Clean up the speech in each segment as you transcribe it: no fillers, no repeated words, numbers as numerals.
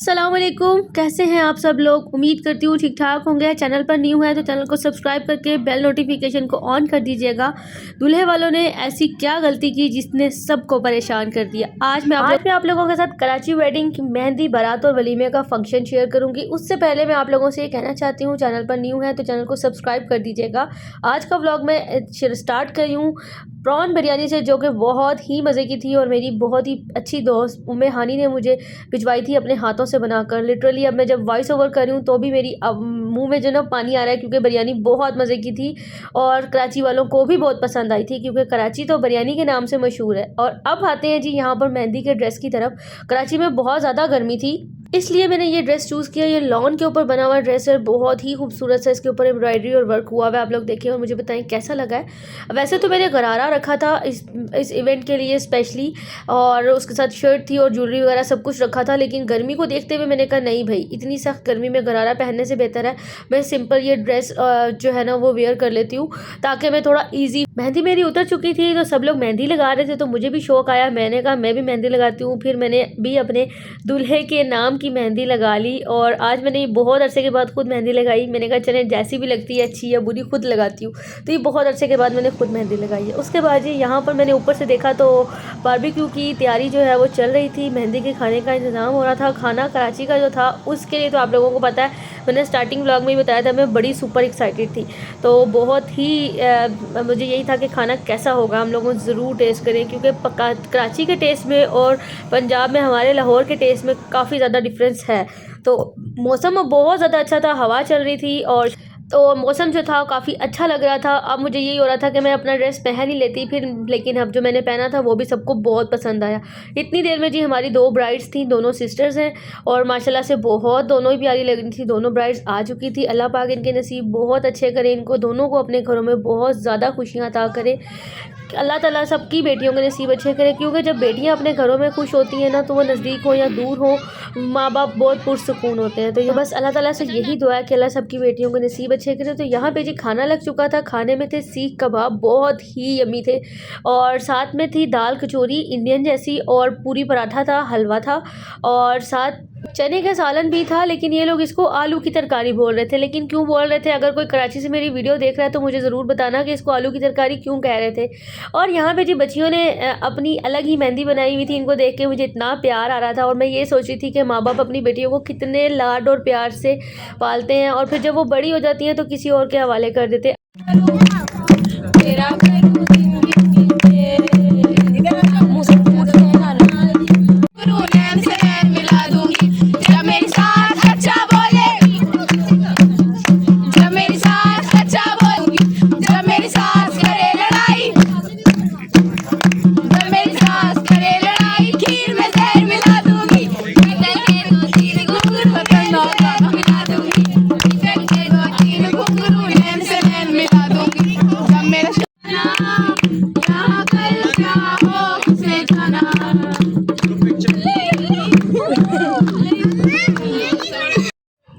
अस्सलामुअलैकुम, कैसे हैं आप सब लोग। उम्मीद करती हूँ ठीक ठाक होंगे। चैनल पर न्यू है तो चैनल को सब्सक्राइब करके बेल नोटिफिकेशन को ऑन कर दीजिएगा। दूल्हे वालों ने ऐसी क्या गलती की जिसने सबको परेशान कर दिया। आज मैं आप लोगों के साथ कराची वेडिंग की मेहंदी, बारात और वलीमे का फंक्शन शेयर करूँगी। उससे पहले मैं आप लोगों से ये कहना चाहती हूँ, चैनल पर न्यू है तो चैनल को सब्सक्राइब कर दीजिएगा। आज का व्लॉग मैं स्टार्ट करी हूँ प्रॉन बिरयानी से, जो कि बहुत ही मज़े की थी और मेरी बहुत ही अच्छी दोस्त उम्मे हानी ने मुझे भिजवाई थी अपने हाथों से बनाकर। लिटरली अब मैं जब वॉइस ओवर कर रही हूँ तो भी मेरी अब मुंह में जो ना पानी आ रहा है, क्योंकि बिरयानी बहुत मज़े की थी और कराची वालों को भी बहुत पसंद आई थी, क्योंकि कराची तो बिरयानी के नाम से मशहूर है। और अब आते हैं जी यहाँ पर मेहंदी के ड्रेस की तरफ। कराची में बहुत ज़्यादा गर्मी थी, इसलिए मैंने ये ड्रेस चूज़ किया। ये लॉन के ऊपर बना हुआ ड्रेस है, बहुत ही खूबसूरत है। इसके ऊपर एम्ब्रॉयडरी और वर्क हुआ हुआ है। आप लोग देखें और मुझे बताएं कैसा लगा है। वैसे तो मैंने गरारा रखा था इस इवेंट के लिए स्पेशली, और उसके साथ शर्ट थी और ज्वेलरी वगैरह सब कुछ रखा था, लेकिन गर्मी को देखते हुए मैंने कहा नहीं भाई, इतनी सख्त गर्मी में गरारा पहनने से बेहतर है मैं सिंपल ये ड्रेस जो है ना वो वेयर कर लेती हूँ, ताकि मैं थोड़ा ईजी। मेहंदी मेरी उतर चुकी थी तो सब लोग मेहंदी लगा रहे थे, तो मुझे भी शौक आया। मैंने कहा मैं भी मेहंदी लगाती हूँ। फिर मैंने भी अपने दूल्हे के नाम की मेहंदी लगा ली, और आज मैंने बहुत अरसे के बाद खुद मेहंदी लगाई। मैंने कहा चले जैसी भी लगती है, अच्छी या बुरी, खुद लगाती हूँ। तो ये बहुत अरसे के बाद मैंने खुद मेहंदी लगाई है। उसके बाद जी यहाँ पर मैंने ऊपर से देखा तो बारबेक्यू की तैयारी जो है वो चल रही थी। मेहंदी के खाने का इंतज़ाम हो रहा था। खाना कराची का जो था उसके लिए तो आप लोगों को पता है, मैंने स्टार्टिंग व्लॉग में ही बताया था, मैं बड़ी सुपर एक्साइटेड थी। तो बहुत ही मुझे यही था कि खाना कैसा होगा, हम लोगों ज़रूर टेस्ट करें, क्योंकि कराची के टेस्ट में और पंजाब में हमारे लाहौर के टेस्ट में काफ़ी ज़्यादा डिफरेंस है। तो मौसम बहुत ज़्यादा अच्छा था, हवा चल रही थी, और तो मौसम जो था काफ़ी अच्छा लग रहा था। अब मुझे यही हो रहा था कि मैं अपना ड्रेस पहन ही लेती फिर, लेकिन अब जो मैंने पहना था वो भी सबको बहुत पसंद आया। इतनी देर में जी हमारी दो ब्राइड्स थी, दोनों सिस्टर्स हैं, और माशाल्लाह से बहुत दोनों ही प्यारी लग रही थी। दोनों ब्राइड्स आ चुकी थी। अल्लाह पाक इनके नसीब बहुत अच्छे करे, इनको दोनों को अपने घरों में बहुत ज़्यादा खुशियाँ अता करे। अल्लाह ताला सबकी बेटियों के नसीब अच्छे करे, क्योंकि जब बेटियां अपने घरों में खुश होती हैं ना, तो वो नज़दीक हो या दूर हो, माँ बाप बहुत पुरसुकून होते हैं। तो ये बस अल्लाह ताला से यही दुआ है कि अल्लाह सबकी बेटियों के नसीब अच्छे करे। तो यहाँ पे जी खाना लग चुका था। खाने में थे सीख कबाब, बहुत ही यम्मी थे, और साथ में थी दाल कचौरी इंडियन जैसी, और पूरी पराठा था, हलवा था, और साथ चने का सालन भी था। लेकिन ये लोग इसको आलू की तरकारी बोल रहे थे। लेकिन क्यों बोल रहे थे, अगर कोई कराची से मेरी वीडियो देख रहा है तो मुझे ज़रूर बताना कि इसको आलू की तरकारी क्यों कह रहे थे। और यहाँ पे जी बच्चियों ने अपनी अलग ही मेहंदी बनाई हुई थी। इनको देख के मुझे इतना प्यार आ रहा था, और मैं ये सोच रही थी कि माँ बाप अपनी बेटियों को कितने लाड और प्यार से पालते हैं, और फिर जब वो बड़ी हो जाती हैं तो किसी और के हवाले कर देते।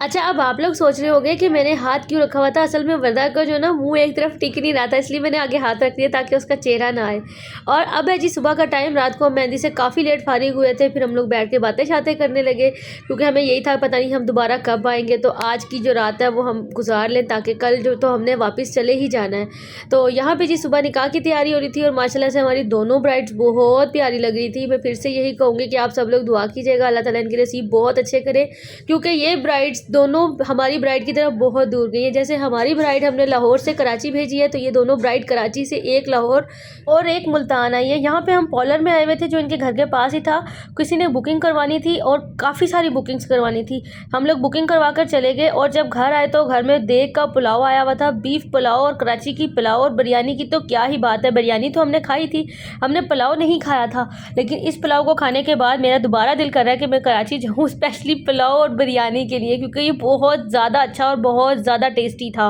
अच्छा, अब आप लोग सोच रहे होंगे कि मैंने हाथ क्यों रखा हुआ था। असल में वर्दा का जो ना मुंह एक तरफ टिक नहीं रहा था, इसलिए मैंने आगे हाथ रख दिया ताकि उसका चेहरा ना आए। और अब है जी सुबह का टाइम। रात को हम मेहंदी से काफ़ी लेट फारिग हुए थे, फिर हम लोग बैठ के बातें शातें करने लगे, क्योंकि हमें यही था पता नहीं हम दोबारा कब आएंगे। तो आज की जो रात है वो हम गुजार लें, ताकि कल जो तो हमने वापस चले ही जाना है। तो यहाँ पर जी सुबह निकाह की तैयारी हो रही थी, और माशाल्लाह से हमारी दोनों ब्राइड्स बहुत प्यारी लग रही थी। मैं फिर से यही कहूँगी कि आप सब लोग दुआ कीजिएगा, अल्लाह ताला इनके नसीब बहुत अच्छे करे, क्योंकि ये ब्राइड्स दोनों हमारी ब्राइड की तरफ बहुत दूर गई है। जैसे हमारी ब्राइड हमने लाहौर से कराची भेजी है, तो ये दोनों ब्राइड कराची से, एक लाहौर और एक मुल्तान आई है। यहाँ पे हम पॉलर में आए हुए थे, जो इनके घर के पास ही था। किसी ने बुकिंग करवानी थी और काफ़ी सारी बुकिंग्स करवानी थी। हम लोग बुकिंग करवा कर चले गए, और जब घर आए तो घर में देग का पुलाव आया हुआ था, बीफ पुलाव, और कराची की पुलाव और बिरयानी की तो क्या ही बात है। बिरयानी तो हमने खाई थी, हमने पुलाव नहीं खाया था। लेकिन इस पुलाव को खाने के बाद मेरा दोबारा दिल कर रहा है कि मैं कराची जाऊँ स्पेशली पुलाव और बिरयानी के लिए, क्योंकि ये बहुत ज़्यादा अच्छा और बहुत ज़्यादा टेस्टी था।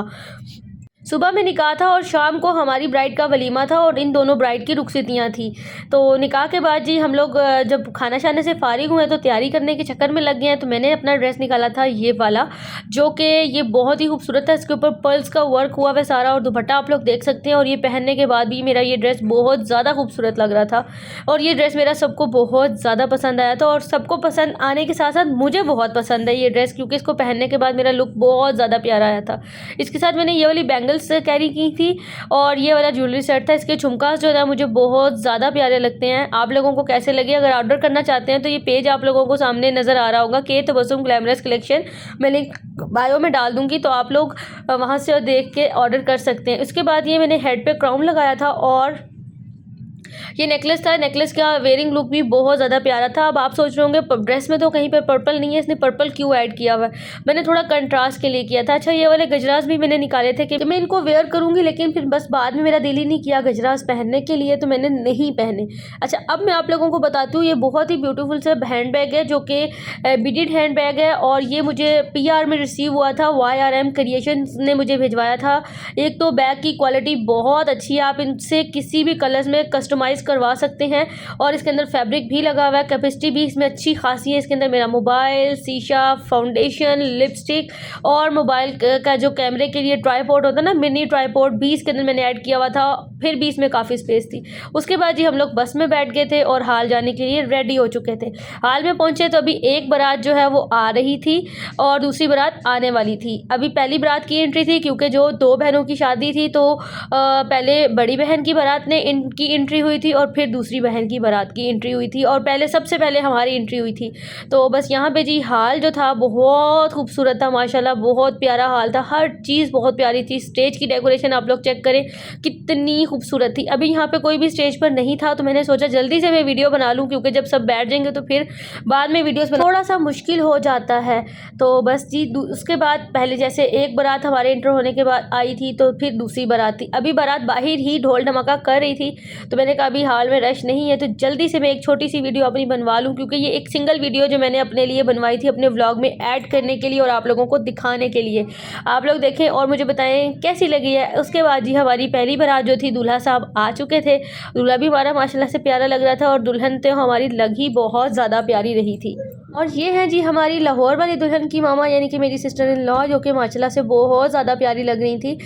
सुबह में निकाह था और शाम को हमारी ब्राइड का वलीमा था और इन दोनों ब्राइड की रुखसतियाँ थी। तो निकाह के बाद जी हम लोग जब खाना शाने से फ़ारिग हुए तो तैयारी करने के चक्कर में लग गए हैं। तो मैंने अपना ड्रेस निकाला था ये वाला, जो कि ये बहुत ही खूबसूरत है। इसके ऊपर पर्ल्स का वर्क हुआ हुआ सारा और दुपट्टा आप लोग देख सकते हैं। और ये पहनने के बाद भी मेरा ये ड्रेस बहुत ज़्यादा खूबसूरत लग रहा था और ये ड्रेस मेरा सबको बहुत ज़्यादा पसंद आया था। और सबको पसंद आने के साथ साथ मुझे बहुत पसंद है ये ड्रेस, क्योंकि इसको पहनने के बाद मेरा लुक बहुत ज़्यादा प्यारा आया था। इसके साथ मैंने ये वाली बैंगल्स कैरी की थी और ये वाला ज्वेलरी सेट था। इसके झुमकास जो है मुझे बहुत ज़्यादा प्यारे लगते हैं। आप लोगों को कैसे लगे? अगर ऑर्डर करना चाहते हैं तो ये पेज आप लोगों को सामने नज़र आ रहा होगा, के तबस्सुम ग्लैमरस कलेक्शन। मैं लिंक बायो में डाल दूँगी तो आप लोग वहाँ से देख के ऑर्डर कर सकते हैं। उसके बाद ये मैंने हेड पे क्राउन लगाया था और ये नेकलेस था। नेकलेस का वेयरिंग लुक भी बहुत ज़्यादा प्यारा था। अब आप सोच रहे होंगे ड्रेस में तो कहीं पे पर्पल नहीं है, इसने पर्पल क्यों ऐड किया हुआ है? मैंने थोड़ा कंट्रास्ट के लिए किया था। अच्छा, ये वाले गजरास भी मैंने निकाले थे कि मैं इनको वेयर करूँगी, लेकिन फिर बस बाद में मेरा दिल ही नहीं किया गजरास पहनने के लिए, तो मैंने नहीं पहने। अच्छा, अब मैं आप लोगों को बताती हूँ, ये बहुत ही ब्यूटीफुल सा हैंड बैग है जो कि बीडेड हैंड बैग है और ये मुझे PR में रिसीव हुआ था। YRM क्रिएशन ने मुझे भिजवाया था। एक तो बैग की क्वालिटी बहुत अच्छी है, आप इनसे किसी भी कलर्स में कस्टमाइज़ करवा सकते हैं और इसके अंदर फैब्रिक भी लगा हुआ है। कैपेसिटी भी इसमें अच्छी खासी है। इसके अंदर मेरा मोबाइल, शीशा, फाउंडेशन, लिपस्टिक और मोबाइल का जो कैमरे के लिए ट्राइपॉड होता है ना, मिनी ट्राइपॉड भी इसके अंदर मैंने ऐड किया हुआ था। फिर भी इसमें काफ़ी स्पेस थी। उसके बाद जी हम लोग बस में बैठ गए थे और हाल जाने के लिए रेडी हो चुके थे। हाल में पहुंचे तो अभी एक बारात जो है वो आ रही थी और दूसरी बारात आने वाली थी। अभी पहली बारात की एंट्री थी, क्योंकि जो 2 बहनों की शादी थी तो पहले बड़ी बहन की बारात ने इनकी एंट्री हुई थी और फिर दूसरी बहन की बारात की एंट्री हुई थी और सबसे पहले हमारी एंट्री हुई थी। तो बस यहाँ पे जी हाल जो था बहुत खूबसूरत था, माशाल्लाह बहुत प्यारा हाल था। हर चीज़ बहुत प्यारी थी। स्टेज की डेकोरेशन आप लोग चेक करें कितनी खूबसूरत थी। अभी यहाँ पे कोई भी स्टेज पर नहीं था तो मैंने सोचा जल्दी से मैं वीडियो बना लूँ, क्योंकि जब सब बैठ जाएंगे तो फिर बाद में वीडियोस बनाना थोड़ा सा मुश्किल हो जाता है। तो बस जी उसके बाद पहले जैसे एक बारात हमारे एंटर होने के बाद आई थी तो फिर दूसरी बारात थी। अभी बारात बाहर ही ढोल धमाका कर रही थी तो मैंने कहा अभी हाल में रश नहीं है तो जल्दी से मैं एक छोटी सी वीडियो अपनी बनवा लूँ, क्योंकि ये एक सिंगल वीडियो जो मैंने अपने लिए बनवाई थी अपने व्लॉग में ऐड करने के लिए और आप लोगों को दिखाने के लिए। आप लोग देखें और मुझे बताएं कैसी लगी है। उसके बाद जी हमारी पहली बारात जो थी, दूल्हा साहब आ चुके थे। दूल्हा भी हमारा माशाल्लाह से प्यारा लग रहा था और दुल्हन तो हमारी लग ही बहुत ज़्यादा प्यारी रही थी। और ये है जी हमारी लाहौर वाली दुल्हन की मामा, यानी कि मेरी सिस्टर इन लॉ, जो कि माशाल्लाह से बहुत ज़्यादा प्यारी लग रही थी।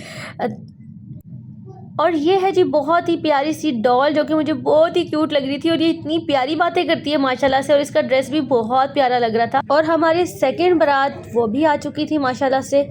और ये है जी बहुत ही प्यारी सी डॉल जो कि मुझे बहुत ही क्यूट लग रही थी और ये इतनी प्यारी बातें करती है माशाल्लाह से और इसका ड्रेस भी बहुत प्यारा लग रहा था। और हमारी सेकंड बारात वो भी आ चुकी थी माशाल्लाह से।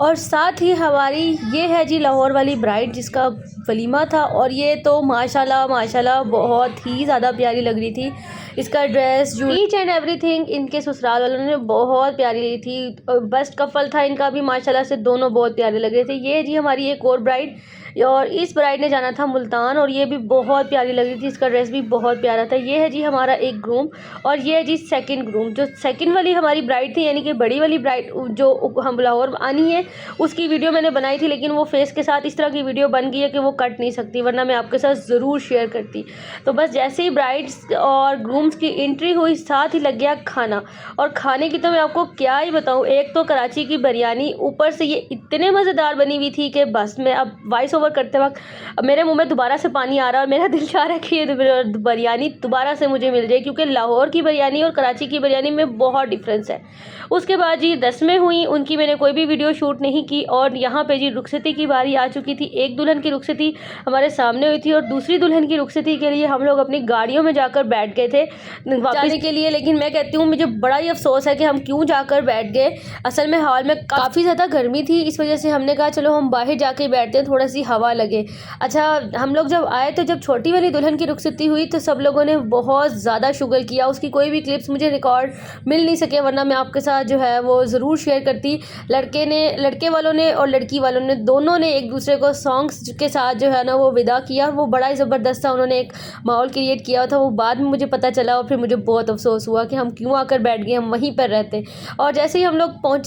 और साथ ही हमारी ये है जी लाहौर वाली ब्राइड जिसका वलीमा था और ये तो माशाल्लाह माशाल्लाह बहुत ही ज़्यादा प्यारी लग रही थी। इसका ड्रेस जो ईच एंड एवरीथिंग इनके ससुराल वालों ने बहुत प्यारी ली थी। बेस्ट कपल था इनका भी माशाल्लाह से, दोनों बहुत प्यारे लग रहे थे। ये जी हमारी एक और ब्राइड, और इस ब्राइड ने जाना था मुल्तान और ये भी बहुत प्यारी लग रही थी। इसका ड्रेस भी बहुत प्यारा था। ये है जी हमारा एक ग्रूम और ये है जी सेकंड ग्रूम। जो सेकंड वाली हमारी ब्राइड थी, यानी कि बड़ी वाली ब्राइड जो हम लाहौर आनी है, उसकी वीडियो मैंने बनाई थी, लेकिन वो फेस के साथ इस तरह की वीडियो बन गई है कि वो कट नहीं सकती, वरना मैं आपके साथ ज़रूर शेयर करती। तो बस जैसे ही ब्राइड्स और ग्रूम्स की एंट्री हुई, साथ ही लग गया खाना। और खाने की तो मैं आपको क्या ही बताऊँ। एक तो कराची की बिरयानी, ऊपर से ये इतने मज़ेदार बनी हुई थी कि बस मैं अब वॉइस ओवर करते वक्त मेरे मुंह में दोबारा से पानी आ रहा है और मेरा दिल चाह रहा है कि ये बिरयानी दोबारा से मुझे मिल जाए, क्योंकि लाहौर की बिरयानी और कराची की बिरयानी में बहुत डिफरेंस है। उसके बाद जी रस्में हुई, उनकी मैंने कोई भी वीडियो शूट नहीं की। और यहाँ पे जी रुखसती की बारी आ चुकी थी। एक दुल्हन की रुखसती हमारे सामने हुई थी और दूसरी दुल्हन की रुखसती के लिए हम लोग अपनी गाड़ियों में जाकर बैठ गए थे वापस के लिए। लेकिन मैं कहती हूँ मुझे बड़ा ही अफसोस है कि हम क्यों जाकर बैठ गए। असल में हॉल में काफ़ी ज़्यादा गर्मी थी, इस वजह से हमने कहा चलो हम बाहर जाके बैठते हैं, थोड़ा सी हवा लगे। अच्छा, हम लोग जब आए तो जब छोटी वाली दुल्हन की रुखसती हुई तो सब लोगों ने बहुत ज़्यादा शुगर किया। उसकी कोई भी क्लिप्स मुझे रिकॉर्ड मिल नहीं सके, वरना मैं आपके साथ जो है वो ज़रूर शेयर करती। लड़के वालों ने और लड़की वालों ने दोनों ने एक दूसरे को सॉन्ग्स के साथ जो है ना वो विदा किया। वो बड़ा ही ज़बरदस्त था, उन्होंने एक माहौल क्रिएट किया था। वो बाद में मुझे पता चला और फिर मुझे बहुत अफसोस हुआ कि हम क्यों आकर बैठ गए, हम वहीं पर रहते। और जैसे ही हम लोग पहुँचे